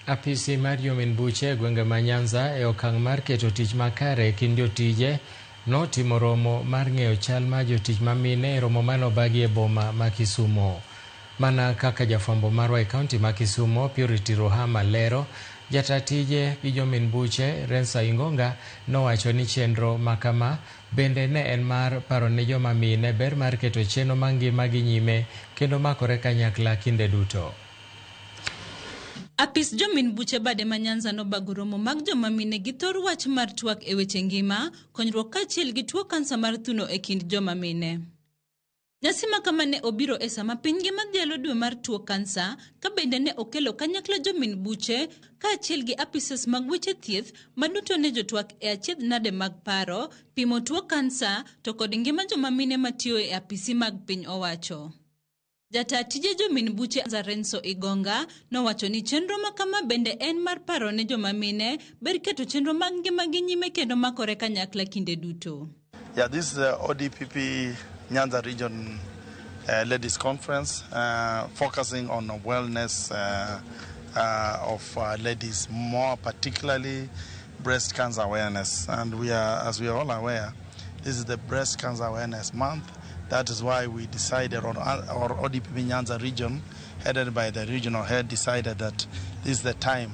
Apisi mar Jomin buche gwenge ma Nyanza e okang' mar keto tich makare kind jotije notimo romo mar ng'eyo chal ma jotich ma mine e romo manobagi e boma ma Kisumo. Mana kaka jafwambo marwa e kaunti ma Kisumo Purity Ruhama lero, jata tije gi Jomin buche Rensa Ingonga nowacho ni chenro makama bende ne en mar paro ne joma mine ber mar keto chenro mangima gi nyime kendo makore kanyakla kinde duto. Apis Jomin buche bade ma Nyanza nobago romo mag joma mine gi thor wach mar twak e weche ngima, konyruok kaachiel gi tuo kansa mar thuno e kind joma mine. Nyasi makama ne obiro e sama piny ngima dhialo dwe mar tuo kansa, ka bende ne okelo kanyakla Jomin buche kaachiel gi apises mag weche thieth maduto ne jotwak e achiedh nade mag paro, pimo tuo kansa to kod ngima joma mine matiyo e apisi mag piny owacho. Jata tije Jomin buche Rensa Ingonga nowacho ni chenro makama bende en mar paro ne joma mine ber keto chenro mag ngima gi nyime kendo makore kanyakla kinde duto. Yeah, this is the ODPP Nyanza Region Ladies Conference focusing on wellness of ladies, more particularly breast cancer awareness. And as we are all aware, this is the Breast Cancer Awareness Month. That is why we decided, or our ODPP Nyanza region, headed by the regional head, decided that this is the time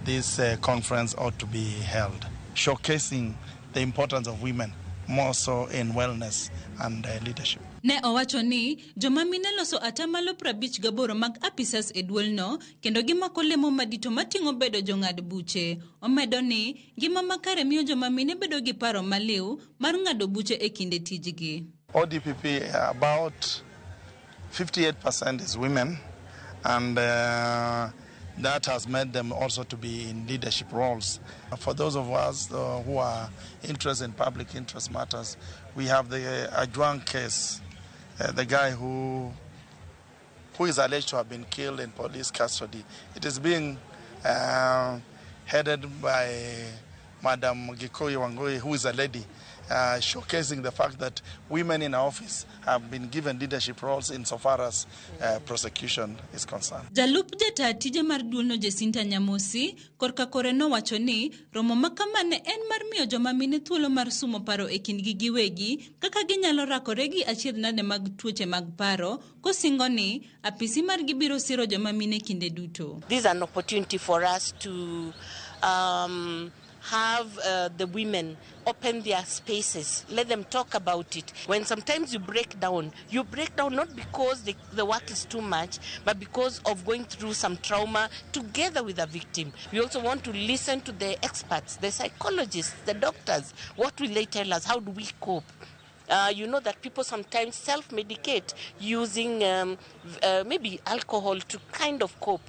this conference ought to be held, showcasing the importance of women, more so in wellness and leadership. Ne owacho ni joma mine loso atamalo 58 mag apisas e duolno kendo gimako lemo madito mating'o bedo jong'ad buche. Omedo ni ngima makare miyo joma mine bedo gi paro maliw mar ng'ado buche e kinde tijgi. ODPP, about 58% is women, and that has made them also to be in leadership roles. For those of us who are interested in public interest matters, we have the Ajuang case, the guy who is alleged to have been killed in police custody. It is being headed by Madam Gikoyi Wangui, who is a lady, showcasing the fact that women in office have been given leadership roles insofar as prosecution is concerned. Jalup jata tije mar duolno Jacinta Nyamosi korka kore nowacho ni romo makama ne en mar miyo joma mine thuolo mar sumo paro e kindgi giwegi kaka ginyalo rakore gi achiedh nade mag tuoche mag paro, kosingo ni apisi margi biro siro joma mine kinde duto. This is an opportunity for us to have the women open their spaces, let them talk about it. When sometimes you break down not because the work is too much, but because of going through some trauma together with the victim. We also want to listen to the experts, the psychologists, the doctors. What will they tell us? How do we cope? You know that people sometimes self-medicate using maybe alcohol to kind of cope.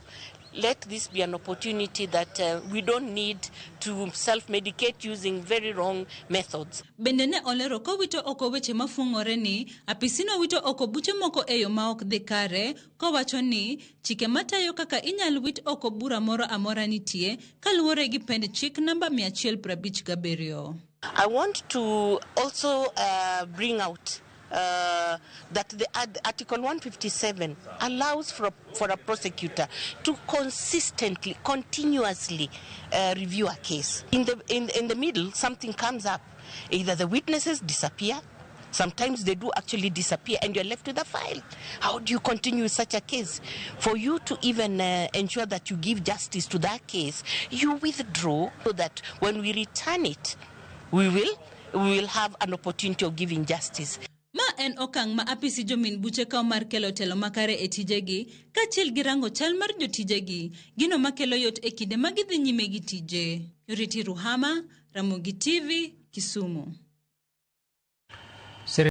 Let this be an opportunity that we don't need to self-medicate using very wrong methods. Bende ne olero ko wito oko weche mafungore ni apisino wito oko buche moko eyo maok dhi kare, kowacho ni chike matayo kaka inyal wit oko bura moro amora nitie kaluwore gi pend chik namba 157. I want to also bring out that the Article 157 allows for a prosecutor to continuously review a case. In the middle, something comes up. Either the witnesses disappear, sometimes they do actually disappear, and you're left with a file. How do you continue with such a case? For you to even ensure that you give justice to that case, you withdraw so that when we return it, we will have an opportunity of giving justice. Ma en okang' ma apisi Jomin buche kao mar kelo telo makare e tijegi, kaachiel gi rango chal mar jotijegi, gino makelo yot e kinde ma gidhi nyime gi tije. Purity Ruhama, Ramogi TV, Kisumu.